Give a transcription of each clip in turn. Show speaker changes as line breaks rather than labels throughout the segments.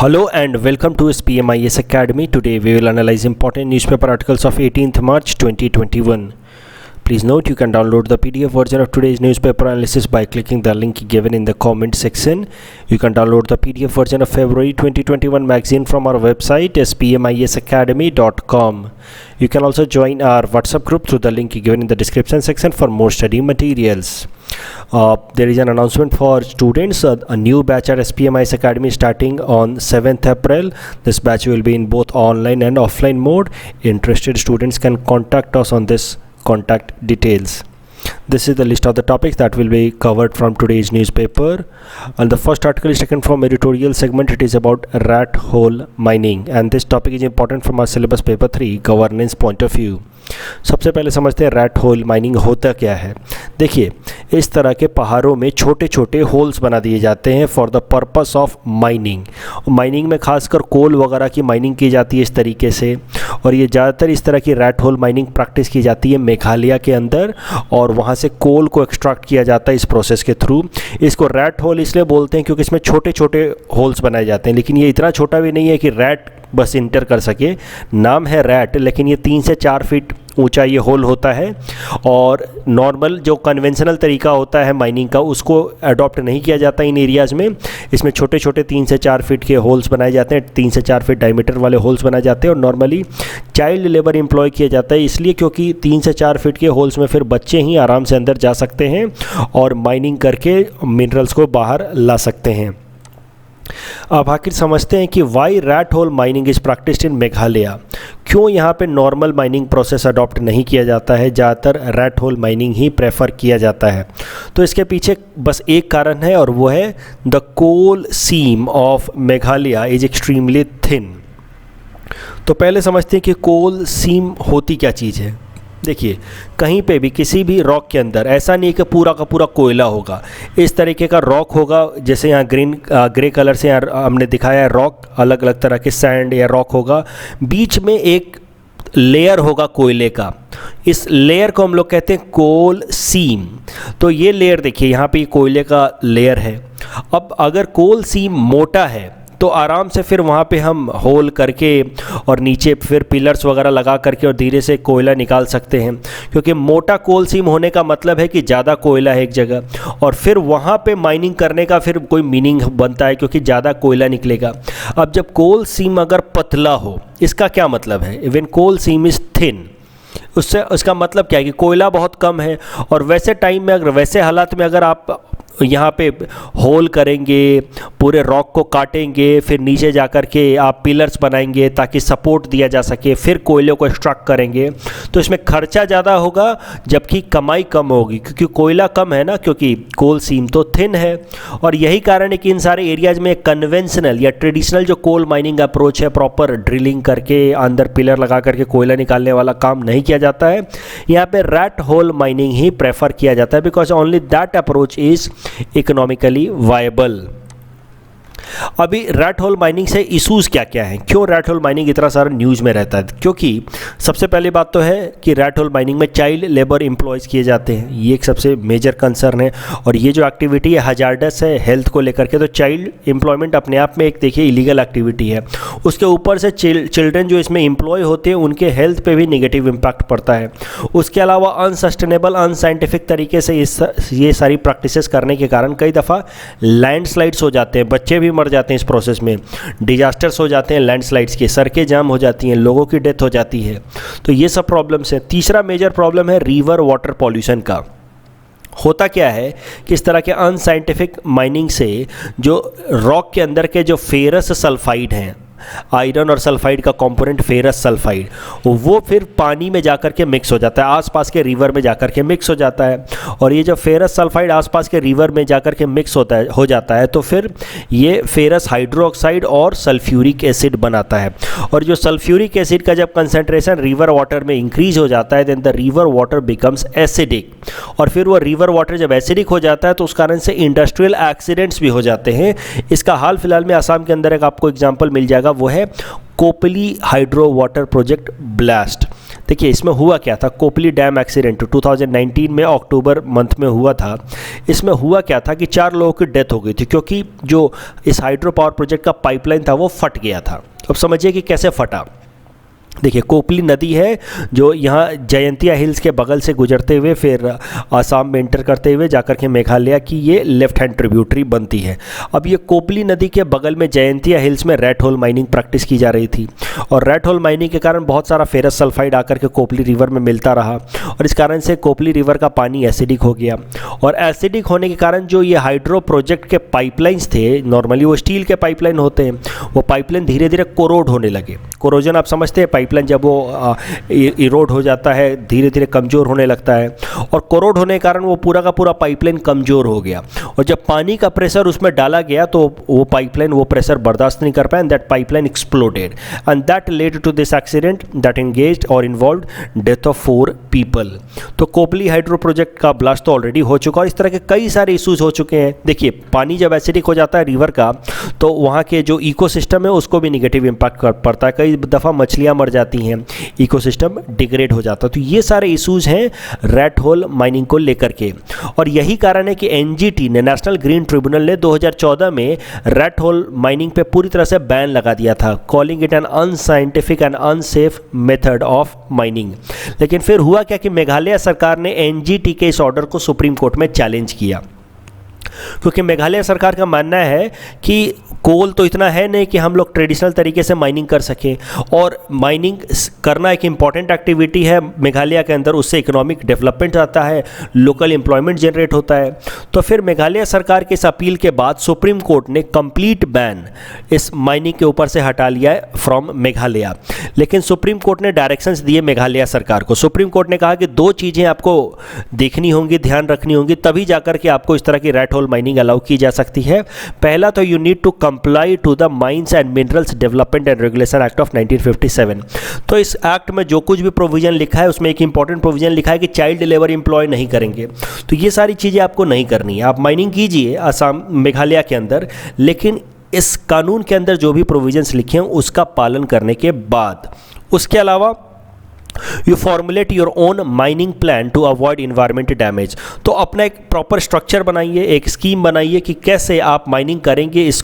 Hello and welcome to SPMIS Academy. Today we will analyze important newspaper articles of 18th March 2021. Please note you can download the PDF version of today's newspaper analysis by clicking the link given in the comment section. You can download the PDF version of February 2021 magazine from our website spmisacademy.com. You can also join our WhatsApp group through the link given in the description section for more study materials. There is an announcement for students. A new batch at SPMIS Academy starting on 7th April. This batch will be in both online and offline mode. Interested students can contact us on this contact details. This is the list of the topics that will be covered from today's newspaper, and the first article is taken from editorial segment. It is about rat hole mining, and this topic is important from our syllabus paper 3 governance point of view. सबसे पहले समझते हैं rat hole mining होता क्या है। देखिए, इस तरह के पहाड़ों में छोटे छोटे होल्स बना दिए जाते हैं for the purpose of mining. Mining में खासकर कोल वगैरह की माइनिंग की जाती है इस तरीके से, और ये ज़्यादातर इस तरह की रैट होल माइनिंग प्रैक्टिस की जाती है मेघालय के अंदर, और वहाँ से कोल को एक्सट्रैक्ट किया जाता है इस प्रोसेस के थ्रू। इसको रैट होल इसलिए बोलते हैं क्योंकि इसमें छोटे छोटे होल्स बनाए जाते हैं, लेकिन ये इतना छोटा भी नहीं है कि रैट बस इंटर कर सके। नाम है रैट, लेकिन ये 3 से 4 फीट ऊंचा ये होल होता है, और नॉर्मल जो कन्वेंशनल तरीका होता है माइनिंग का उसको अडॉप्ट नहीं किया जाता इन एरियाज़ में। इसमें छोटे छोटे 3 से 4 फीट के होल्स बनाए जाते हैं, 3 से 4 फीट डायमीटर वाले होल्स बनाए जाते हैं, और नॉर्मली चाइल्ड लेबर एम्प्लॉय किया जाता है, इसलिए क्योंकि 3 से 4 फीट के होल्स में फिर बच्चे ही आराम से अंदर जा सकते हैं और माइनिंग करके मिनरल्स को बाहर ला सकते हैं। अब आखिर समझते हैं कि why rat hole mining is practised in Meghalaya. क्यों यहाँ पे नॉर्मल माइनिंग प्रोसेस अडॉप्ट नहीं किया जाता है, ज़्यादातर रैट होल माइनिंग ही प्रेफर किया जाता है। तो इसके पीछे बस एक कारण है, और वो है the coal seam of Meghalaya is extremely thin. तो पहले समझते हैं कि कोल सीम होती क्या चीज़ है। देखिए, कहीं पे भी किसी भी रॉक के अंदर ऐसा नहीं है कि पूरा का पूरा कोयला होगा। इस तरीके का रॉक होगा, जैसे यहाँ ग्रे कलर से यहाँ हमने दिखाया है रॉक, अलग अलग तरह के सैंड या रॉक होगा, बीच में एक लेयर होगा कोयले का। इस लेयर को हम लोग कहते हैं कोल सीम। तो ये लेयर देखिए, यहाँ पे कोयले का लेयर है। अब अगर कोल सीम मोटा है तो आराम से फिर वहाँ पे हम होल करके और नीचे फिर पिलर्स वगैरह लगा करके और धीरे से कोयला निकाल सकते हैं, क्योंकि मोटा कोल सीम होने का मतलब है कि ज़्यादा कोयला है एक जगह, और फिर वहाँ पे माइनिंग करने का फिर कोई मीनिंग बनता है क्योंकि ज़्यादा कोयला निकलेगा। अब जब कोल सीम अगर पतला हो, इसका क्या मतलब है? Even coal seam is thin, उससे उसका मतलब क्या है कि कोयला बहुत कम है, और वैसे टाइम में अगर वैसे हालात में अगर आप यहाँ पे होल करेंगे, पूरे रॉक को काटेंगे, फिर नीचे जा कर के आप पिलर्स बनाएंगे ताकि सपोर्ट दिया जा सके, फिर कोयले को एक्सट्रैक्ट करेंगे, तो इसमें खर्चा ज़्यादा होगा जबकि कमाई कम होगी, क्योंकि कोयला कम है ना, क्योंकि कोल सीम तो थिन है। और यही कारण है कि इन सारे एरियाज़ में कन्वेंशनल या ट्रेडिशनल जो कोल माइनिंग अप्रोच है, प्रॉपर ड्रिलिंग करके अंदर पिलर लगा करके कोयला निकालने वाला काम नहीं किया जाता है। यहाँ पे रैट होल माइनिंग ही प्रेफर किया जाता है, because only that approach is economically viable. अभी रैट होल माइनिंग से इश्यूज़ क्या क्या हैं, क्यों रैट होल माइनिंग इतना सारा न्यूज़ में रहता है? क्योंकि सबसे पहली बात तो है कि रैट होल माइनिंग में चाइल्ड लेबर एम्प्लॉयज़ किए जाते हैं, ये एक सबसे मेजर कंसर्न है, और ये जो एक्टिविटी है हजार्डस है हेल्थ को लेकर के। तो चाइल्ड एम्प्लॉयमेंट अपने आप में एक देखिए इलीगल एक्टिविटी है, उसके ऊपर से चिल्ड्रन जो इसमें एम्प्लॉय होते हैं उनके हेल्थ पे भी नेगेटिव इम्पैक्ट पड़ता है। उसके अलावा अनसस्टेनेबल अनसाइंटिफिक तरीके से ये सारी प्रैक्टिसेस करने के कारण कई दफ़ा लैंडस्लाइड्स हो जाते हैं, बच्चे भी मर जाते हैं इस प्रोसेस में, डिजास्टर्स हो जाते हैं लैंडस्लाइड्स के, सड़कें जाम हो जाती हैं, लोगों की डेथ हो जाती है। तो ये सब प्रॉब्लम्स हैं। तीसरा मेजर प्रॉब्लम है रिवर वाटर पॉल्यूशन का। होता क्या है कि इस तरह के अनसाइंटिफिक माइनिंग से जो रॉक के अंदर के जो फेरस सल्फाइड हैं, आयरन और सल्फाइड का कंपोनेंट फेरस सल्फाइड, वो फिर पानी में जाकर के मिक्स हो जाता है, आसपास के रिवर में जाकर के मिक्स हो जाता है। और ये जो फेरस सल्फाइड आसपास के रिवर में जाकर के मिक्स हो जाता है, तो फिर ये फेरस हाइड्रोक्साइड और सल्फ्यूरिक एसिड बनाता है। और जो सल्फ्यूरिक एसिड का जब कंसंट्रेशन रिवर वाटर में इंक्रीज हो जाता है, then the river water becomes acidic, और फिर वो रिवर वाटर जब एसिडिक हो जाता है तो उस कारण से इंडस्ट्रियल एक्सीडेंट्स भी हो जाते हैं। इसका हाल फिलहाल में आसाम के अंदर एक आपको एग्जाम्पल मिल जाएगा, वो है Kopili hydro water project blast. देखिए इसमें हुआ क्या था, कोपली डैम एक्सीडेंट 2019 में अक्टूबर मंथ में हुआ था। इसमें हुआ क्या था कि 4 लोगों की डेथ हो गई थी क्योंकि जो इस हाइड्रो पावर प्रोजेक्ट का पाइपलाइन था वो फट गया था। अब समझिए कि कैसे फटा। देखिए कोपली नदी है जो यहाँ जयंतिया हिल्स के बगल से गुजरते हुए फिर आसाम में इंटर करते हुए जाकर के मेघालय की ये लेफ्ट हैंड ट्रिब्यूटरी बनती है। अब ये कोपली नदी के बगल में जयंतिया हिल्स में रेड होल माइनिंग प्रैक्टिस की जा रही थी और रेड होल माइनिंग के कारण बहुत सारा फेरस सल्फाइड आकर के कोपली रिवर में मिलता रहा और इस कारण से कोपली रिवर का पानी एसिडिक हो गया और एसिडिक होने के कारण जो ये हाइड्रो प्रोजेक्ट के पाइपलाइंस थे, नॉर्मली वो स्टील के पाइपलाइन होते हैं, वो पाइपलाइन धीरे धीरे कोरोड होने लगे। कोरोजन आप समझते हैं, पाइपलाइन जब वो इरोड हो जाता है धीरे धीरे कमज़ोर होने लगता है और कोरोड होने के कारण वो पूरा का पूरा पाइपलाइन कमज़ोर हो गया और जब पानी का प्रेशर उसमें डाला गया तो वो पाइपलाइन वो प्रेशर बर्दाश्त नहीं कर पाया and that pipeline exploded and that led to this accident that engaged और इन्वॉल्व्ड डेथ ऑफ 4 पीपल। तो कोपली हाइड्रो प्रोजेक्ट का ब्लास्ट तो ऑलरेडी हो चुका और इस तरह के कई सारे इश्यूज हो चुके हैं। देखिए पानी जब एसिडिक हो जाता है रिवर का तो वहाँ के जो इकोसिस्टम है उसको भी निगेटिव इम्पैक्ट पड़ता है, कई दफ़ा मछलियाँ मर जाती हैं, इकोसिस्टम डिग्रेड हो जाता है। तो ये सारे इश्यूज हैं रेड होल माइनिंग को लेकर के और यही कारण है कि एनजीटी ने, नेशनल ग्रीन ट्रिब्यूनल ने 2014 में रेड होल माइनिंग पे पूरी तरह से बैन लगा दिया था, calling it an unscientific and unsafe method of mining. लेकिन फिर हुआ क्या कि मेघालय सरकार ने एनजीटी के इस ऑर्डर को सुप्रीम कोर्ट में चैलेंज किया क्योंकि मेघालय सरकार का मानना है कि कोल तो इतना है नहीं कि हम लोग ट्रेडिशनल तरीके से माइनिंग कर सकें और माइनिंग करना एक इम्पॉर्टेंट एक्टिविटी है मेघालय के अंदर, उससे इकोनॉमिक डेवलपमेंट आता है, लोकल एम्प्लॉयमेंट जनरेट होता है। तो फिर मेघालय सरकार के इस अपील के बाद सुप्रीम कोर्ट ने कंप्लीट बैन इस माइनिंग के ऊपर से हटा लिया है फ्रॉम मेघालय। लेकिन सुप्रीम कोर्ट ने डायरेक्शंस दिए मेघालय सरकार को। सुप्रीम कोर्ट ने कहा कि 2 चीज़ें आपको देखनी होंगी, ध्यान रखनी होंगी, तभी जाकर के आपको इस तरह की रेड होल माइनिंग अलाउ की जा सकती है। पहला तो you need to comply to the mines and minerals development and regulation act of 1957। तो इस एक्ट में जो कुछ भी प्रोविजन लिखा है उसमें एक इंपॉर्टेंट प्रोविजन लिखा है कि चाइल्ड लेबर एम्प्लॉय नहीं करेंगे। तो ये सारी चीज़ें आपको नहीं करनी है। आप माइनिंग कीजिए असम मेघालय के अंदर, लेकिन इस कानून के अंदर जो भी प्रोविजंस लिखे हैं उसका पालन करने के बाद। उसके अलावा you formulate your own mining plan to avoid environment damage. तो अपना एक प्रॉपर स्ट्रक्चर बनाइए, एक स्कीम बनाइए कि कैसे आप माइनिंग करेंगे इस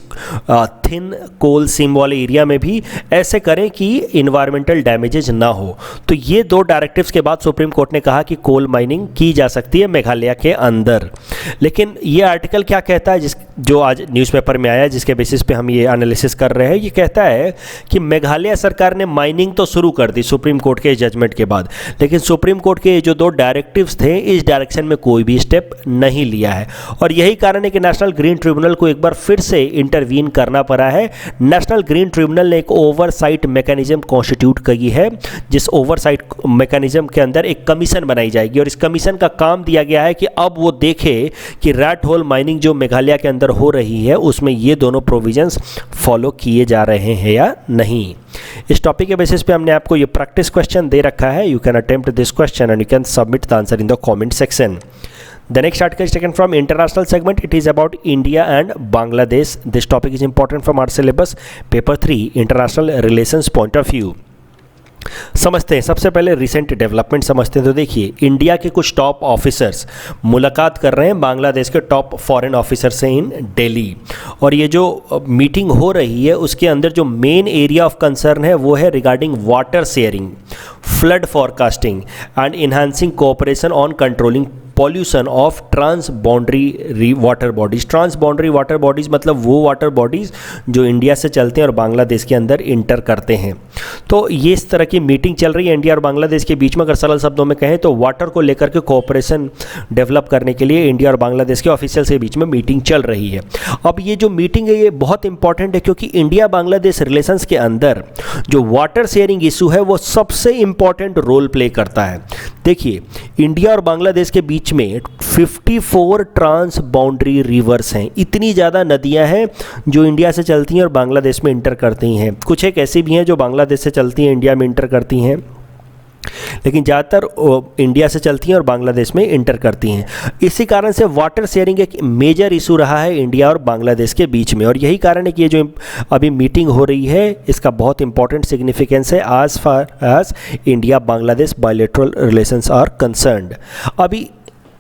थिन कोल सीम वाले एरिया में भी, ऐसे करें कि इन्वायरमेंटल डैमेजेज ना हो। तो ये 2 डायरेक्टिव्स के बाद सुप्रीम कोर्ट ने कहा कि कोल माइनिंग की जा सकती है मेघालय के अंदर। लेकिन ये आर्टिकल क्या कहता है, जो आज न्यूज़पेपर में आया है, जिसके बेसिस पे हम ये एनालिसिस कर रहे हैं, ये कहता है कि मेघालय सरकार ने माइनिंग तो शुरू कर दी सुप्रीम कोर्ट के जजमेंट के बाद, लेकिन सुप्रीम कोर्ट के जो 2 डायरेक्टिव्स थे इस डायरेक्शन में कोई भी स्टेप नहीं लिया है और यही कारण है कि नेशनल ग्रीन ट्रिब्यूनल को एक बार फिर से इंटरवीन करना पड़ा है। नेशनल ग्रीन ट्रिब्यूनल ने एक ओवरसाइट मैकेनिज्म कॉन्स्टिट्यूट की है, जिस ओवरसाइट मैकेनिज्म के अंदर एक कमीशन बनाई जाएगी और इस कमीशन का काम दिया गया है कि अब वो देखे कि रेड होल माइनिंग जो मेघालय के अंदर हो रही है उसमें ये दोनों प्रोविजंस फॉलो किए जा रहे हैं या नहीं। इस टॉपिक के बेसिस पे हमने आपको ये प्रैक्टिस क्वेश्चन दे रखा है। You can attempt this question and you can submit the answer in the comment section. The next article is taken from international segment. It is about India and Bangladesh. This topic is important from our syllabus, paper 3, international relations point of view. समझते हैं, सबसे पहले recent development समझते हैं। तो देखिए India के कुछ टॉप ऑफिसर्स मुलाकात कर रहे हैं बांग्लादेश के टॉप फॉरेन ऑफिसर से इन दिल्ली, और ये जो मीटिंग हो रही है उसके अंदर जो मेन एरिया ऑफ कंसर्न है वो है regarding water sharing, flood forecasting and enhancing cooperation on controlling pollution of trans boundary water bodies. Trans boundary water bodies मतलब वो वाटर बॉडीज़ जो इंडिया से चलते हैं और बांग्लादेश के अंदर इंटर करते हैं। तो ये इस तरह की मीटिंग चल रही है इंडिया और बांग्लादेश के बीच में। अगर सरल शब्दों में कहें तो वाटर को लेकर के कोऑपरेशन डेवलप करने के लिए इंडिया और बांग्लादेश के ऑफिशियल्स के बीच में मीटिंग चल रही है। अब ये जो मीटिंग है ये बहुत इंपॉर्टेंट है क्योंकि इंडिया बांग्लादेश रिलेशंस के अंदर जो वाटर शेयरिंग इशू है वो सबसे इंपॉर्टेंट रोल प्ले करता है। देखिए इंडिया और बांग्लादेश के बीच में 54 ट्रांस बाउंड्री रिवर्स हैं। इतनी ज़्यादा नदियां हैं जो इंडिया से चलती हैं और बांग्लादेश में इंटर करती हैं। कुछ एक ऐसी भी हैं जो बांग्लादेश से चलती हैं, इंडिया में इंटर करती हैं। लेकिन ज़्यादातर इंडिया से चलती हैं और बांग्लादेश में इंटर करती हैं। इसी कारण से वाटर शेयरिंग एक मेजर इशू रहा है इंडिया और बांग्लादेश के बीच में, और यही कारण है कि ये जो अभी मीटिंग हो रही है इसका बहुत इंपॉर्टेंट सिग्निफिकेंस है as far as India Bangladesh bilateral relations are concerned. अभी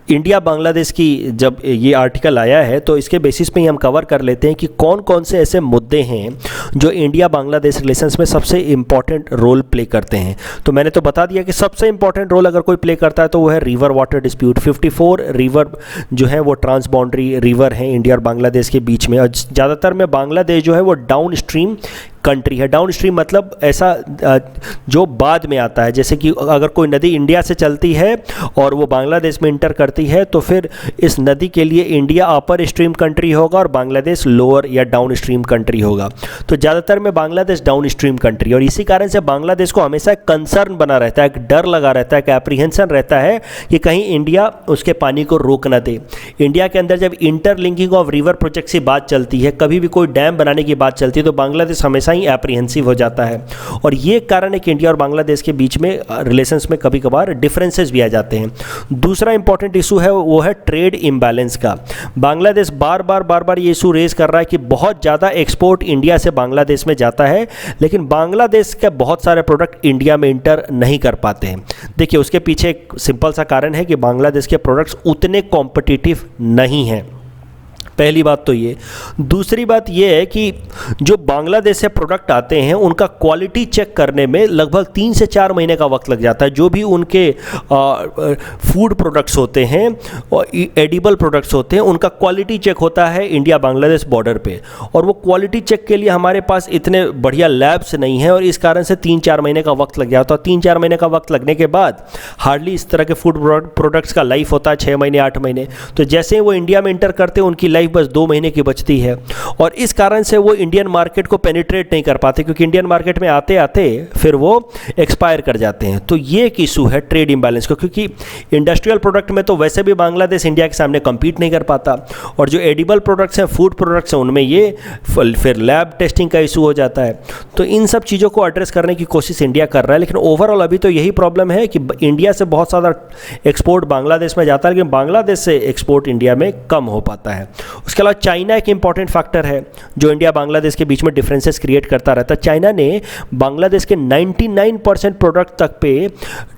इंडिया बांग्लादेश की जब ये आर्टिकल आया है तो इसके बेसिस पे ही हम कवर कर लेते हैं कि कौन कौन से ऐसे मुद्दे हैं जो इंडिया बांग्लादेश रिलेशंस में सबसे इम्पॉर्टेंट रोल प्ले करते हैं। तो मैंने तो बता दिया कि सबसे इम्पॉर्टेंट रोल अगर कोई प्ले करता है तो वो है रिवर वाटर डिस्प्यूट। 54 रिवर जो है वो ट्रांस बाउंड्री रिवर हैं इंडिया और बांग्लादेश के बीच में, और ज़्यादातर में बांग्लादेश जो है वो डाउन स्ट्रीम कंट्री है। डाउन स्ट्रीम मतलब ऐसा जो बाद में आता है, जैसे कि अगर कोई नदी इंडिया से चलती है और वो बांग्लादेश में इंटर करती है तो फिर इस नदी के लिए इंडिया अपर स्ट्रीम कंट्री होगा और बांग्लादेश लोअर या डाउन स्ट्रीम कंट्री होगा। तो ज़्यादातर में बांग्लादेश डाउन स्ट्रीम कंट्री, और इसी कारण से बांग्लादेश को हमेशा एक कंसर्न बना रहता है, एक डर लगा रहता है, एक एप्रीहेंशन रहता है कि कहीं इंडिया उसके पानी को रोक ना दे। इंडिया के अंदर जब इंटरलिंकिंग ऑफ रिवर प्रोजेक्ट की बात चलती है, कभी भी कोई डैम बनाने की बात चलती है, तो बांग्लादेश हमेशा ही एप्रीहेंसिव हो जाता है। और ये कारण है कि इंडिया और बांग्लादेश के बीच में रिलेशंस में कभी कभार डिफरेंसेस भी आ जाते हैं। दूसरा इंपॉर्टेंट इशू है वो है ट्रेड इम्बैलेंस का। बांग्लादेश बार बार ये इशू रेज कर रहा है कि बहुत ज़्यादा एक्सपोर्ट इंडिया से बांग्लादेश में जाता है, लेकिन बांग्लादेश के बहुत सारे प्रोडक्ट इंडिया में इंटर नहीं कर पाते हैं। देखिए उसके पीछे एक सिंपल सा कारण है कि बांग्लादेश के प्रोडक्ट्स उतने कॉम्पिटिटिव नहीं हैं, पहली बात तो ये। दूसरी बात ये है कि जो बांग्लादेश से प्रोडक्ट आते हैं उनका क्वालिटी चेक करने में लगभग 3 से 4 महीने का वक्त लग जाता है। जो भी उनके फूड प्रोडक्ट्स होते हैं और एडिबल प्रोडक्ट्स होते हैं उनका क्वालिटी चेक होता है इंडिया बांग्लादेश बॉर्डर पे, और वो क्वालिटी चेक के लिए हमारे पास इतने बढ़िया लैब्स नहीं हैं, और इस कारण से 3-4 महीने का वक्त लग जाता है। 3-4 महीने का वक्त लगने के बाद हार्डली इस तरह के फूड प्रोडक्ट्स का लाइफ होता है 6 महीने 8 महीने। तो जैसे ही वो इंडिया में इंटर करते हैं उनकी लाइफ बस 2 महीने की बचती है, और इस कारण से वो इंडियन मार्केट को पेनिट्रेट नहीं कर पाते, क्योंकि इंडियन मार्केट में आते आते फिर वो एक्सपायर कर जाते हैं। तो ये एक इशू है ट्रेड इम्बैलेंस को, क्योंकि इंडस्ट्रियल प्रोडक्ट में तो वैसे भी बांग्लादेश इंडिया के सामने कम्पीट नहीं कर पाता, और जो एडिबल प्रोडक्ट्स हैं फूड प्रोडक्ट्स हैं उनमें ये फिर लैब टेस्टिंग का इशू हो जाता है। तो इन सब चीज़ों को एड्रेस करने की कोशिश इंडिया कर रहा है, लेकिन ओवरऑल अभी तो यही प्रॉब्लम है कि इंडिया से बहुत ज़्यादा एक्सपोर्ट बांग्लादेश में जाता है, लेकिन बांग्लादेश से एक्सपोर्ट इंडिया में कम हो पाता है। उसके अलावा चाइना एक इंपॉर्टेंट फैक्टर है जो इंडिया बांग्लादेश के बीच में डिफरेंसेस क्रिएट करता रहता है। चाइना ने बांग्लादेश के 99% प्रोडक्ट तक पे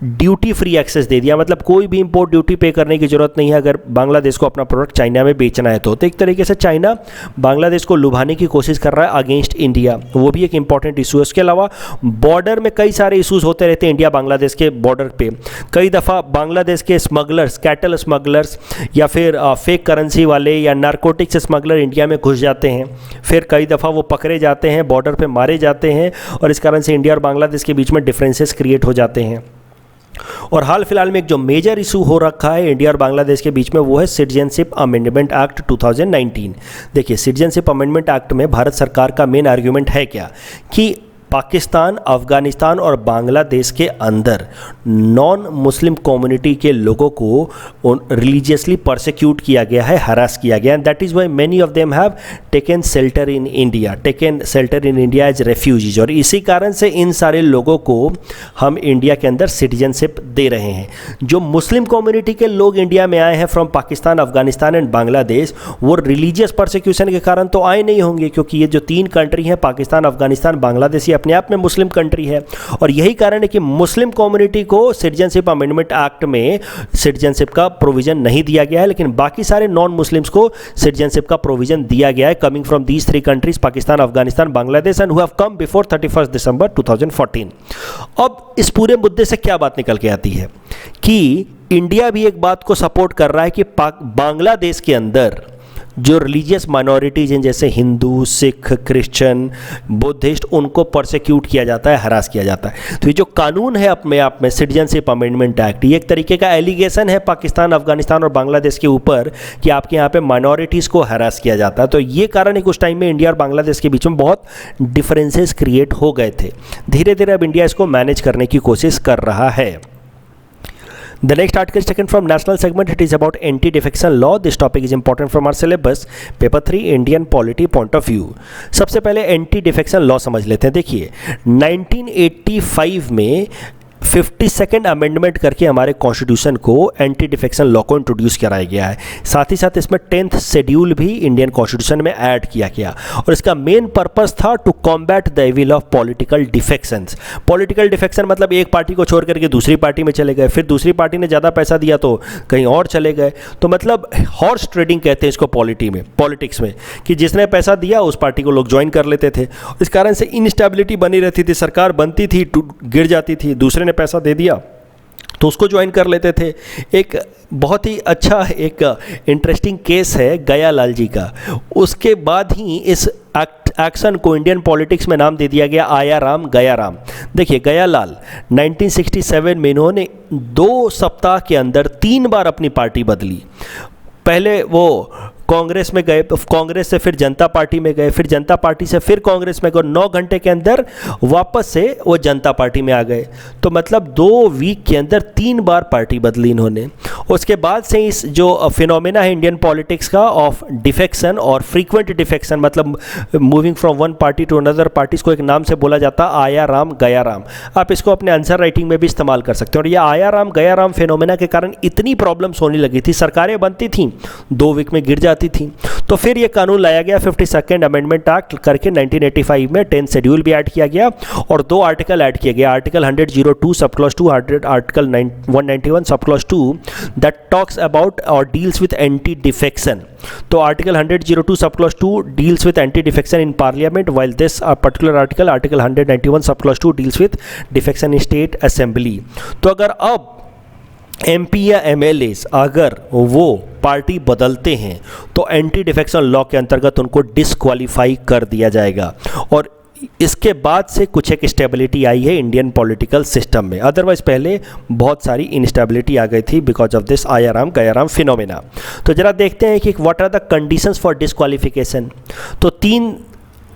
ड्यूटी फ्री एक्सेस दे दिया, मतलब कोई भी इंपोर्ट ड्यूटी पे करने की जरूरत नहीं है अगर बांग्लादेश को अपना प्रोडक्ट चाइना में बेचना है तो एक तरीके से चाइना बांग्लादेश को लुभाने की कोशिश कर रहा है अगेंस्ट इंडिया, वो भी एक इंपॉर्टेंट इशू है। उसके अलावा बॉर्डर में कई सारे इशूज़ होते रहते हैं इंडिया बांग्लादेश के बॉर्डर पे। कई दफ़ा बांग्लादेश के स्मगलर्स, कैटल स्मगलर्स या फिर फेक करेंसी वाले या नारकोटिक्स स्मगलर इंडिया में घुस जाते हैं, फिर कई दफ़ा वो पकड़े जाते हैं, बॉर्डर पे मारे जाते हैं, और इस कारण से इंडिया और बांग्लादेश के बीच में डिफरेंसेस क्रिएट हो जाते हैं। और हाल फिलहाल में एक जो मेजर इशू हो रखा है इंडिया और बांग्लादेश के बीच में वो है सिटीजनशिप अमेंडमेंट एक्ट 2019। देखिए सिटीजनशिप अमेंडमेंट एक्ट में भारत सरकार का मेन आर्ग्यूमेंट है क्या कि पाकिस्तान, अफगानिस्तान और बांग्लादेश के अंदर नॉन मुस्लिम कम्युनिटी के लोगों को रिलीजियसली परसिक्यूट किया गया है, हरास किया गया, and that is why many of them have taken shelter in India as refugees. और इसी कारण से इन सारे लोगों को हम इंडिया के अंदर सिटीजनशिप दे रहे हैं। जो मुस्लिम कम्युनिटी के लोग इंडिया में आए हैं फ्रॉम पाकिस्तान, अफगानिस्तान एंड बांग्लादेश, वो रिलीजियस परसिक्यूशन के कारण तो आए नहीं होंगे, क्योंकि ये जो 3 कंट्री हैं पाकिस्तान, अफगानिस्तान, बांग्लादेश, ये अपने आप में मुस्लिम कंट्री है। और यही कारण है कि मुस्लिम कम्युनिटी को सिटीजनशिप अमेंडमेंट एक्ट में सिटीजनशिप का प्रोविजन नहीं दिया गया है, लेकिन बाकी सारे नॉन मुस्लिम्स को सिटीजनशिप का प्रोविजन दिया गया है, coming from these 3 countries Pakistan, Afghanistan, Bangladesh, and who have come before 31 दिसंबर 2014। अब इस पूरे मुद्दे से क्या बात निकल के आती है कि इंडिया भी एक बात को सपोर्ट कर रहा है कि बांग्लादेश के अंदर जो रिलीजियस माइनॉरिटीज हैं जैसे हिंदू, सिख, क्रिश्चियन, बुद्धिस्ट, उनको परसिक्यूट किया जाता है, हरास किया जाता है। तो ये जो कानून है अपने आप में सिटीजनशिप अमेंडमेंट एक्ट, ये एक तरीके का एलिगेशन है पाकिस्तान, अफगानिस्तान और बांग्लादेश के ऊपर कि आपके यहाँ पे माइनॉरिटीज़ को हरास किया जाता है। तो ये कारण है कि उस टाइम में इंडिया और बांग्लादेश के बीच में बहुत डिफरेंसेस क्रिएट हो गए थे। धीरे धीरे अब इंडिया इसको मैनेज करने की कोशिश कर रहा है। The next article is taken from national segment. It is about anti-defection law. This topic is important from our syllabus. Paper 3 Indian polity point of view. सबसे पहले एंटी डिफेक्शन लॉ समझ लेते हैं। देखिए 1985 में 52nd अमेंडमेंट करके हमारे constitution को एंटी डिफेक्शन लॉ को इंट्रोड्यूस कराया गया है। साथ ही साथ इसमें 10th शेड्यूल भी इंडियन कॉन्स्टिट्यूशन में ऐड किया गया और इसका मेन पर्पस था to combat the evil of political defections. Political defection मतलब एक पार्टी को छोड़ करके दूसरी पार्टी में चले गए, फिर दूसरी पार्टी ने ज़्यादा पैसा दिया तो कहीं और चले गए। तो मतलब हॉर्स ट्रेडिंग कहते हैं इसको पॉलिटिक्स में, कि जिसने पैसा दिया उस पार्टी को लोग ज्वाइन कर लेते थे। इस कारण से इनस्टेबिलिटी बनी रहती थी, सरकार बनती थी, गिर जाती थी, दूसरे ने पैसा दे दिया तो उसको ज्वाइन कर लेते थे। एक बहुत ही अच्छा एक इंटरेस्टिंग केस है गया लाल जी का। उसके बाद ही इस एक्शन को इंडियन पॉलिटिक्स में नाम दे दिया गया आया राम गया राम। देखिए गया लाल 1967 में इन्होंने 2 सप्ताह के अंदर 3 बार अपनी पार्टी बदली। पहले वो कांग्रेस में गए, कांग्रेस से फिर जनता पार्टी में गए, फिर जनता पार्टी से फिर कांग्रेस में गए, 9 घंटे के अंदर वापस से वो जनता पार्टी में आ गए। तो मतलब 2 वीक के अंदर 3 बार पार्टी बदली इन्होंने। उसके बाद से इस जो फिनोमेना है इंडियन पॉलिटिक्स का ऑफ डिफेक्शन और फ्रीक्वेंट डिफेक्शन, मतलब moving from one party to another party, को एक नाम से बोला जाता है आया राम गया राम। आप इसको अपने आंसर राइटिंग में भी इस्तेमाल कर सकते हैं। और ये आया राम गया राम फिनोमेना के कारण इतनी प्रॉब्लम्स होने लगी थी, सरकारें बनती थीं 2 वीक में गिर जाती थी। तो फिर ये कानून लाया गया 52nd अमेंडमेंट एक्ट करके 1985 में 10th शेड्यूल भी ऐड किया गया और 2 आर्टिकल ऐड किया गया, article 100(2) sub clause 2, article 191 sub clause 2 that talks about और डील्स विद एंटी डिफेक्शन। तो article 100(2) sub clause 2 deals with anti defection in parliament, while this particular article 191 sub clause 2 deals with defection in state assembly. तो अगर अब MP या MLAs अगर वो party बदलते हैं तो एंटी डिफेक्शन लॉ के अंतर्गत उनको डिस्क्वालीफाई कर दिया जाएगा। और इसके बाद से कुछ एक स्टेबिलिटी आई है इंडियन पॉलिटिकल सिस्टम में, अदरवाइज पहले बहुत सारी इनस्टेबिलिटी आ गई थी बिकॉज ऑफ दिस आया राम गया राम फिनोमेना। तो जरा देखते हैं कि what are the conditions for disqualification. तो 3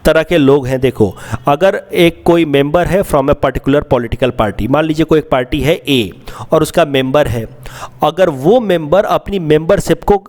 तरह के लोग हैं। देखो, अगर एक कोई मेंबर है from a particular political party, मान लीजिए कोई एक पार्टी है A और उसका मेंबर है, अगर वो मेंबर अपनी मेंबरशिप को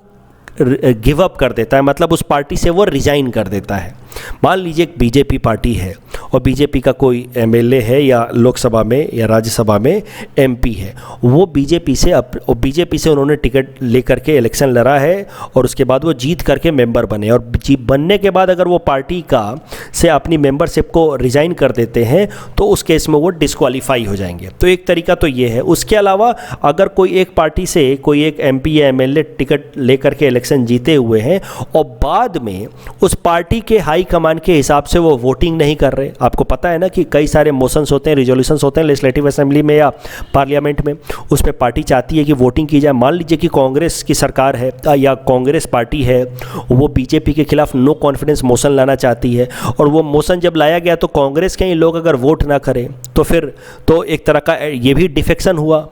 गिव अप कर देता है, मतलब उस पार्टी से वो रिजाइन कर देता है। मान लीजिए एक बीजेपी पार्टी है और बीजेपी का कोई MLA है या लोकसभा में या राज्यसभा में MP है, वो बीजेपी से उन्होंने टिकट लेकर के इलेक्शन लड़ा है और उसके बाद वो जीत करके मेंबर बने, और बनने के बाद अगर वो पार्टी का से अपनी मेंबरशिप को रिजाइन कर देते हैं तो उस केस में वो डिस्क्वालीफाई हो जाएंगे। तो एक तरीका तो ये है। उसके अलावा अगर कोई एक पार्टी से कोई एक MP या MLA टिकट लेकर के इलेक्शन जीते हुए हैं और बाद में उस पार्टी के हाई कमान के हिसाब से वो वोटिंग नहीं कर रहे, आपको पता है ना कि कई सारे मोशंस होते हैं, रिजोल्यूशंस होते हैं लेजिस्लेटिव असेंबली में या पार्लियामेंट में, उस पर पार्टी चाहती है कि वोटिंग की जाए। मान लीजिए कि कांग्रेस की सरकार है या कांग्रेस पार्टी है, वो बीजेपी के खिलाफ नो कॉन्फिडेंस मोशन लाना चाहती है और वो मोशन जब लाया गया तो कांग्रेस के ही लोग अगर वोट ना करें तो फिर तो एक तरह का ये भी डिफेक्शन हुआ।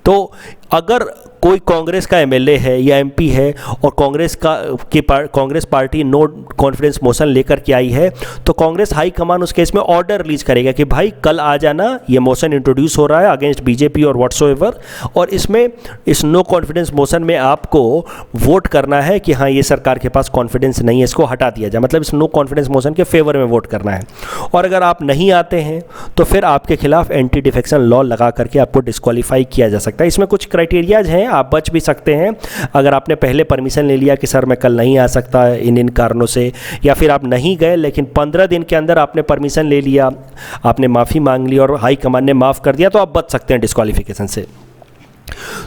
तो अगर कोई कांग्रेस का MLA है या MP है और Congress party no confidence motion लेकर के आई है, तो कांग्रेस हाई कमान उस केस में ऑर्डर रिलीज करेगा कि भाई कल आ जाना, ये मोशन इंट्रोड्यूस हो रहा है अगेंस्ट बीजेपी और व्हाट्सोएवर, और इसमें इस नो कॉन्फिडेंस मोशन में आपको वोट करना है कि हाँ ये सरकार के पास कॉन्फिडेंस नहीं है, इसको हटा दिया जाए, मतलब इस नो कॉन्फिडेंस मोशन के फेवर में वोट करना है। और अगर आप नहीं आते हैं तो फिर आपके खिलाफ एंटी डिफेक्शन लॉ लगा करके आपको डिस्क्वालीफाई किया जा सकता है। इसमें कुछ क्राइटेरियाज हैं, आप बच भी सकते हैं अगर आपने पहले परमिशन ले लिया कि सर मैं कल नहीं आ सकता इन कारणों से, या फिर आप नहीं गए लेकिन 15 दिन के अंदर आपने परमिशन ले लिया, आपने माफ़ी मांग ली और हाई कमान ने माफ़ कर दिया, तो आप बच सकते हैं डिस्क्वालिफिकेशन से।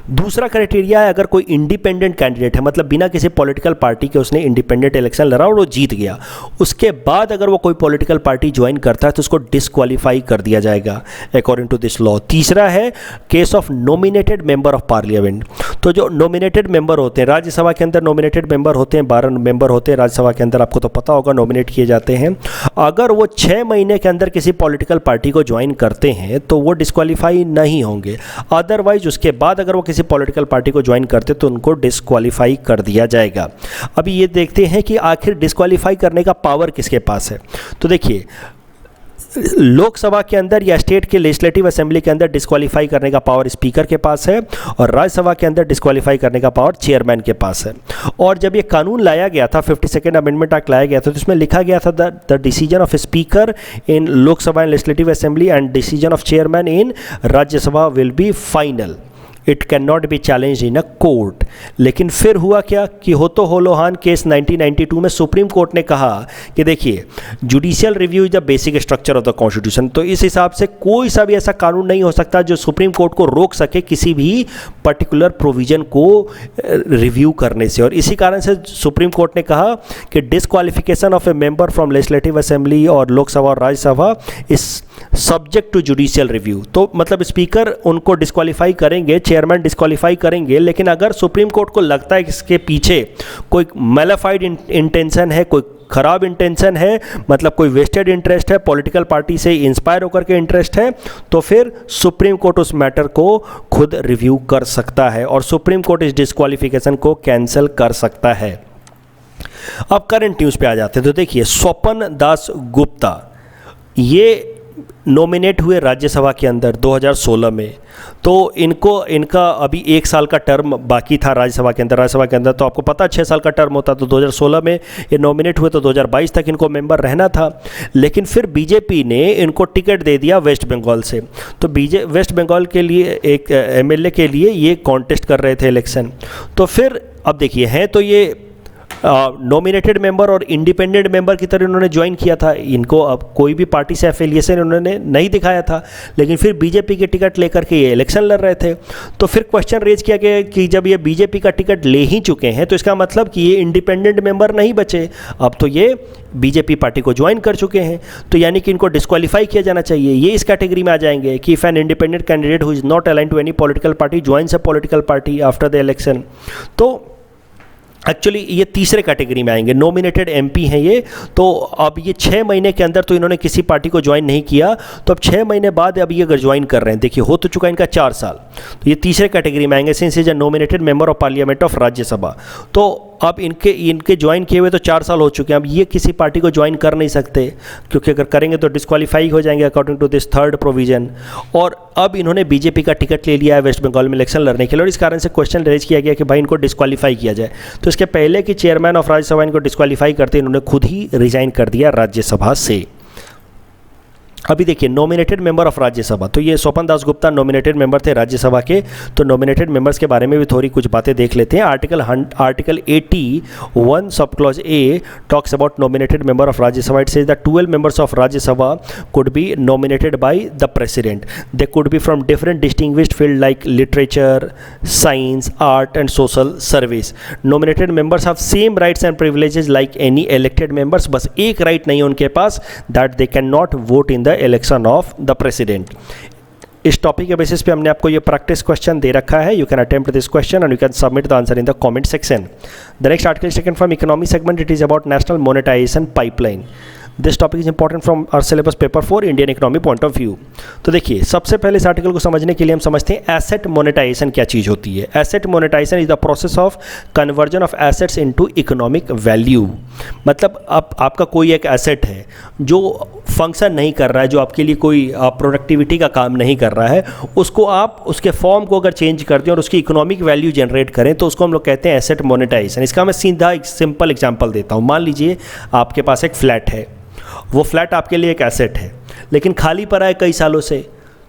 दूसरा क्राइटेरिया है अगर कोई इंडिपेंडेंट कैंडिडेट है, मतलब बिना किसी पॉलिटिकल पार्टी के उसने इंडिपेंडेंट इलेक्शन लड़ा और वो जीत गया, उसके बाद अगर वो कोई पॉलिटिकल पार्टी ज्वाइन करता है तो उसको डिस्क्वालीफाई कर दिया जाएगा अकॉर्डिंग टू दिस लॉ। तीसरा है case of nominated member of parliament. तो जो नॉमिनेटेड मेंबर होते हैं, राज्यसभा के अंदर नॉमिनेटेड मेंबर होते हैं, 12 मेंबर होते हैं राज्यसभा के अंदर, आपको तो पता होगा नॉमिनेट किए जाते हैं। अगर वो 6 महीने के अंदर किसी पॉलिटिकल पार्टी को ज्वाइन करते हैं तो वो डिस्क्वालीफाई नहीं होंगे, अदरवाइज उसके बाद अगर वो किसी पॉलिटिकल पार्टी को ज्वाइन करते तो उनको डिस्क्वालीफाई कर दिया जाएगा। अभी ये देखते हैं कि आखिर डिस्क्वालीफाई करने का पावर किसके पास है। तो देखिए लोकसभा के अंदर या स्टेट के लेजिस्लेटिव असेंबली के अंदर डिस्क्वालीफाई करने का पावर स्पीकर के पास है और राज्यसभा के अंदर डिस्क्वालीफाई करने का पावर चेयरमैन के पास है। और जब ये कानून लाया गया था, 52nd अमेंडमेंट एक्ट लाया गया था, तो इसमें लिखा गया था the decision of speaker in Lok Sabha and legislative assembly and decision of chairman in Rajya Sabha will be final, it can not be challenge in a court. लेकिन फिर हुआ क्या कि होतो होलोहान केस 1992 में सुप्रीम कोर्ट ने कहा कि देखिए, judicial review is the basic structure of the constitution, तो इस हिसाब से कोई सा भी ऐसा कानून नहीं हो सकता जो सुप्रीम कोर्ट को रोक सके किसी भी पर्टिकुलर प्रोविजन को रिव्यू करने से। और इसी कारण से सुप्रीम कोर्ट ने कहा कि disqualification of a member from legislative assembly और लोकसभा और Rajya Sabha is subject to judicial review. तो मतलब स्पीकर उनको डिस्क्वालीफाई करेंगे, चेयरमैन डिस्क्वालीफाई करेंगे, लेकिन अगर सुप्रीम कोर्ट को लगता है कि इसके पीछे कोई मैलिफाइड इंटेंशन है, कोई खराब इंटेंशन है, मतलब कोई वेस्टेड इंटरेस्ट है, पॉलिटिकल पार्टी से इंस्पायर होकर के इंटरेस्ट है, तो फिर सुप्रीम कोर्ट उस मैटर को खुद रिव्यू कर सकता है और सुप्रीम कोर्ट इस डिस्क्वालिफिकेशन को कैंसिल कर सकता है। अब करंट न्यूज़ पे आ जाते हैं। तो देखिए, स्वपन दास गुप्ता ये नॉमिनेट हुए राज्यसभा के अंदर 2016 में, तो इनका अभी 1 साल का टर्म बाकी था राज्यसभा के अंदर। राज्यसभा के अंदर तो आपको पता 6 साल का टर्म होता, तो 2016 में ये नॉमिनेट हुए, तो 2022 तक इनको मेंबर रहना था। लेकिन फिर बीजेपी ने इनको टिकट दे दिया वेस्ट बंगाल से, तो वेस्ट बंगाल के लिए एक एमएलए के लिए ये कॉन्टेस्ट कर रहे थे इलेक्शन। तो फिर अब देखिए, हैं तो ये नॉमिनेटेड मेंबर और इंडिपेंडेंट मेंबर की तरह इन्होंने ज्वाइन किया था, इनको अब कोई भी पार्टी से एफिलिएशन इन्होंने नहीं दिखाया था, लेकिन फिर बीजेपी के टिकट लेकर के ये इलेक्शन लड़ रहे थे। तो फिर क्वेश्चन रेज किया गया कि जब ये बीजेपी का टिकट ले ही चुके हैं तो इसका मतलब कि ये इंडिपेंडेंट मेंबर नहीं बचे, अब तो ये बीजेपी पार्टी को ज्वाइन कर चुके हैं, तो यानी कि इनको डिस्क्वालीफाई किया जाना चाहिए। ये इस कैटेगरी में आ जाएंगे कि if an independent candidate who is not aligned to any political party joins a political party after the election. तो एक्चुअली ये तीसरे कैटेगरी में आएंगे, नॉमिनेटेड एमपी हैं ये। तो अब ये 6 महीने के अंदर तो इन्होंने किसी पार्टी को ज्वाइन नहीं किया, तो अब 6 महीने बाद अब ये अगर ज्वाइन कर रहे हैं, देखिए हो तो चुका इनका 4 साल, तो ये तीसरे कैटेगरी में आएंगे, since is a nominated member of parliament of Rajya Sabha. तो अब इनके ज्वाइन किए हुए तो 4 साल हो चुके हैं, अब ये किसी पार्टी को ज्वाइन कर नहीं सकते, क्योंकि अगर करेंगे तो डिस्क्वालीफाई हो जाएंगे according to this third provision. और अब इन्होंने बीजेपी का टिकट ले लिया है वेस्ट बंगाल में इलेक्शन लड़ने के लिए, और इस कारण से क्वेश्चन रेज किया गया कि भाई इनको डिस्क्वालीफाई किया जाए। तो इसके पहले कि चेयरमैन ऑफ राज्यसभा इनको डिस्क्वालीफाई करते, इन्होंने खुद ही रिजाइन कर दिया राज्यसभा से। अभी देखिए, नॉमिनेटेड मेंबर ऑफ राज्यसभा, तो ये स्वपन दास गुप्ता नॉमिनेटेड मेंबर थे राज्यसभा के। तो नॉमिनेटेड मेंबर्स के बारे में भी थोड़ी कुछ बातें देख लेते हैं। Article 81 sub clause A talks about nominated member of Rajya Sabha. It says the 12 members of Rajya Sabha could be nominated by the president. They could be from different distinguished field like literature, science, art and social service. Nominated members have same rights and privileges like any elected members, बस एक right नहीं है उनके पास, that they can not vote in the election of the president. इस topic के basis पे हमने आपको ये प्रैक्टिस क्वेश्चन दे रखा है। You can attempt this question and you can submit the answer in the comment section. The next article is taken from economy segment. It is about national monetisation pipeline. This topic is important from our syllabus paper 4 Indian economy point of view. तो देखिए, सबसे पहले इस article को समझने के लिए हम समझते हैं एसेट मोनेटाइजेशन क्या चीज़ होती है। Asset monetisation is the process of conversion of assets into economic value. मतलब आपका कोई एक एसेट है जो फंक्शन नहीं कर रहा है, जो आपके लिए कोई प्रोडक्टिविटी का काम नहीं कर रहा है, उसको आप उसके फॉर्म को अगर चेंज कर दें और उसकी इकोनॉमिक वैल्यू जनरेट करें तो उसको हम लोग कहते हैं एसेट मोनेटाइजेशन। इसका मैं सीधा एक सिंपल एग्जांपल देता हूँ। मान लीजिए आपके पास एक फ्लैट है, वो फ्लैट आपके लिए एक एसेट है, लेकिन खाली पड़ा है कई सालों से।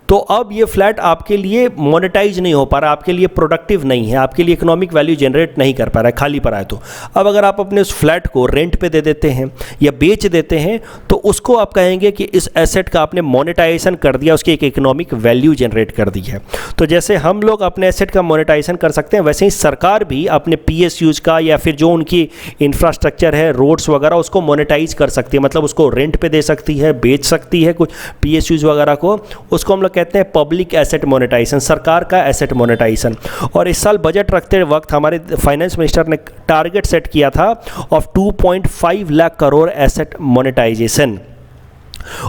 तो अब ये फ्लैट आपके लिए मोनेटाइज नहीं हो पा रहा, आपके लिए प्रोडक्टिव नहीं है, आपके लिए इकोनॉमिक वैल्यू जनरेट नहीं कर पा रहा है, खाली पड़ा है। तो अब अगर आप अपने उस फ्लैट को रेंट पे दे देते हैं या बेच देते हैं तो उसको आप कहेंगे कि इस एसेट का आपने मोनेटाइजेशन कर दिया, उसकी एक इकोनॉमिक वैल्यू जनरेट कर दी है। तो जैसे हम लोग अपने एसेट का मोनेटाइजेशन कर सकते हैं, वैसे ही सरकार भी अपने PSUs का या फिर जो उनकी इंफ्रास्ट्रक्चर है, रोड्स वगैरह, उसको मोनेटाइज कर सकती है। मतलब उसको रेंट पे दे सकती है, बेच सकती है कुछ PSUs वगैरह को। उसको हम लोग कहते हैं पब्लिक एसेट मोनेटाइजेशन, सरकार का एसेट मोनेटाइजेशन। और इस साल बजट रखते वक्त हमारे फाइनेंस मिनिस्टर ने टारगेट सेट किया था of 2.5 lakh crore asset monetisation.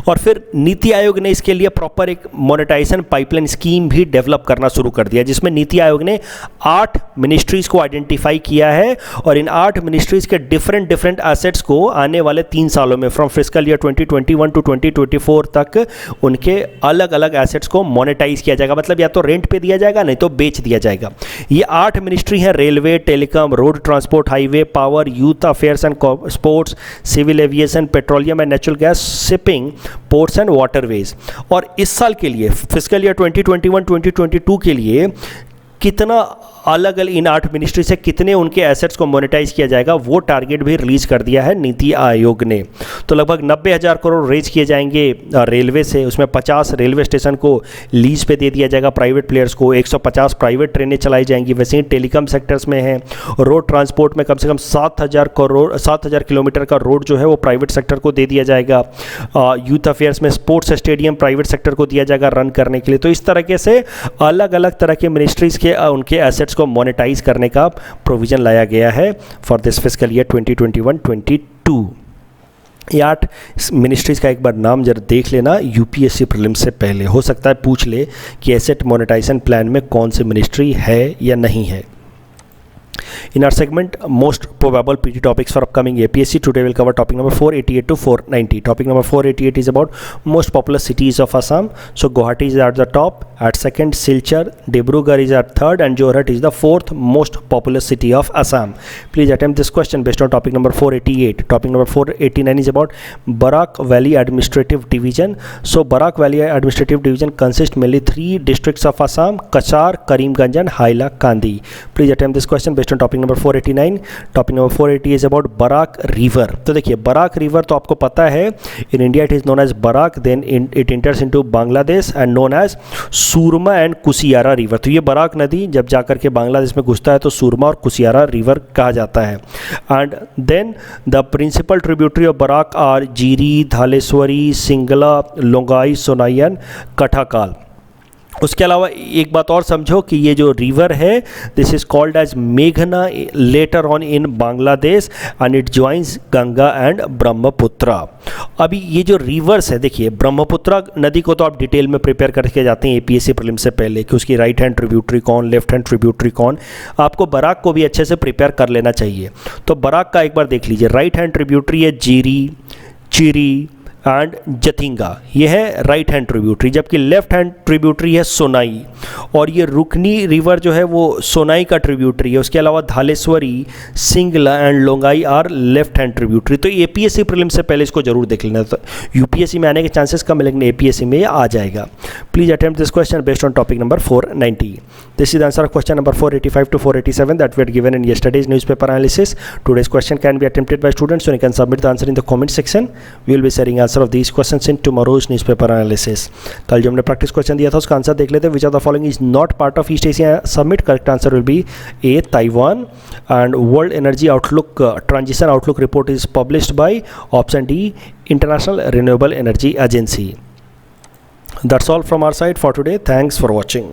और फिर नीति आयोग ने इसके लिए प्रॉपर एक मोनेटाइजेशन पाइपलाइन स्कीम भी डेवलप करना शुरू कर दिया, जिसमें नीति आयोग ने 8 मिनिस्ट्रीज को आइडेंटिफाई किया है और इन 8 मिनिस्ट्रीज के डिफरेंट एसेट्स को आने वाले 3 सालों में फ्रॉम फिस्कल ईयर 2021 टू 2024 तक उनके अलग अलग एसेट्स को मोनेटाइज किया जाएगा। मतलब या तो रेंट पे दिया जाएगा, नहीं तो बेच दिया जाएगा। ये 8 मिनिस्ट्री हैं, railway, telecom, road transport, highway, power, youth affairs and sports, civil aviation, petroleum and natural gas, shipping, ports and waterways. और इस साल के लिए फिस्कल ईयर 2021-2022 के लिए कितना अलग अलग इन 8 मिनिस्ट्री से कितने उनके एसेट्स को मोनेटाइज किया जाएगा, वो टारगेट भी रिलीज कर दिया है नीति आयोग ने। तो लगभग 90,000 करोड़ रेज किए जाएंगे रेलवे से, उसमें 50 रेलवे स्टेशन को लीज पे दे दिया जाएगा प्राइवेट प्लेयर्स को, 150 प्राइवेट ट्रेनें चलाई जाएंगी। वैसे ही टेलीकॉम सेक्टर्स में है, रोड ट्रांसपोर्ट में कम से कम 7,000 किलोमीटर का रोड जो है वो प्राइवेट सेक्टर को दे दिया जाएगा। यूथ अफेयर्स में स्पोर्ट्स स्टेडियम प्राइवेट सेक्टर को दिया जाएगा रन करने के लिए। तो इस तरीके से अलग अलग तरह के मिनिस्ट्रीज के उनके एसेट्स को मोनेटाइज करने का प्रोविजन लाया गया है फॉर दिस फिस्कल ईयर 2021-22। ये 8 मिनिस्ट्रीज का एक बार नाम जरा देख लेना यूपीएससी प्रीलिम्स से पहले, हो सकता है पूछ ले कि एसेट मोनेटाइजेशन प्लान में कौन सी मिनिस्ट्री है या नहीं है। In our segment, most probable PT topics for upcoming APSC, today we'll cover topic number 488 to 490. Topic number 488 is about most populous cities of Assam. So Guwahati is at the top, at second Silchar, Dibrugarh is at third, and Jorhat is the 4th most populous city of Assam. Please attempt this question based on topic number 488. Topic number 489 is about Barak Valley Administrative Division. So Barak Valley Administrative Division consists mainly 3 districts of Assam: Kachar, Karimganj, and Hailakandi. Please attempt this question based on topic number 489. Topic number 480 is about Barak river. तो देखिए Barak river तो आपको पता है, in India it is known as Barak, then it enters into Bangladesh and known as Surma and Kusiyara river. तो ये Barack नदी जब जाकर के बांग्लादेश में घुसता है तो सूरमा और कुसियारा रिवर कहा जाता है. And then the principal tributary of Barak are Jiri, Dhaleswari, Singla, Longai, Sonai and Katakhal. उसके अलावा एक बात और समझो कि ये जो रिवर है दिस इज़ कॉल्ड एज मेघना later on in Bangladesh and it joins Ganga and Brahmaputra. अभी ये जो रिवर्स है, देखिए ब्रह्मपुत्रा नदी को तो आप डिटेल में प्रिपेयर करके जाते हैं एपीएससी प्रीलिम से पहले कि उसकी राइट हैंड ट्रिब्यूटरी कौन, लेफ्ट हैंड ट्रिब्यूटरी कौन. आपको बराक को भी अच्छे से प्रिपेयर कर लेना चाहिए. तो बराक का एक बार देख लीजिए, राइट हैंड ट्रिब्यूटरी है जीरी, चिरी एंड जतिंगा, ये है राइट हैंड ट्रिब्यूटरी, जबकि लेफ्ट हैंड ट्रिब्यूटरी है सोनाई. और ये रुकनी रिवर जो है वो सोनाई का ट्रिब्यूटरी है. उसके अलावा Dhaleswari, Singla and Longai are left hand tributary. तो एपीएससी प्रीलिम से पहले इसको जरूर देख लेना. तो यूपीएससी में आने के चांसेस कम है, लेकिन एपीएससी में ये आ जाएगा. Please attempt this question based on topic number 490. This is answer of question number 485 to 487 that we had given in yesterday's newspaper analysis. Today's question can be attempted by students, so you can submit the answer in the comment section. We will be sharing answer of these questions in tomorrow's newspaper analysis. कल जो हमने practice question दिया था उसका answer देख लेते हैं. Which are the following is not part of East Asia? Submit. Correct answer will be A, Taiwan. And world energy outlook transition outlook report is published by option D, international renewable energy agency. That's all from our side for today. Thanks for watching.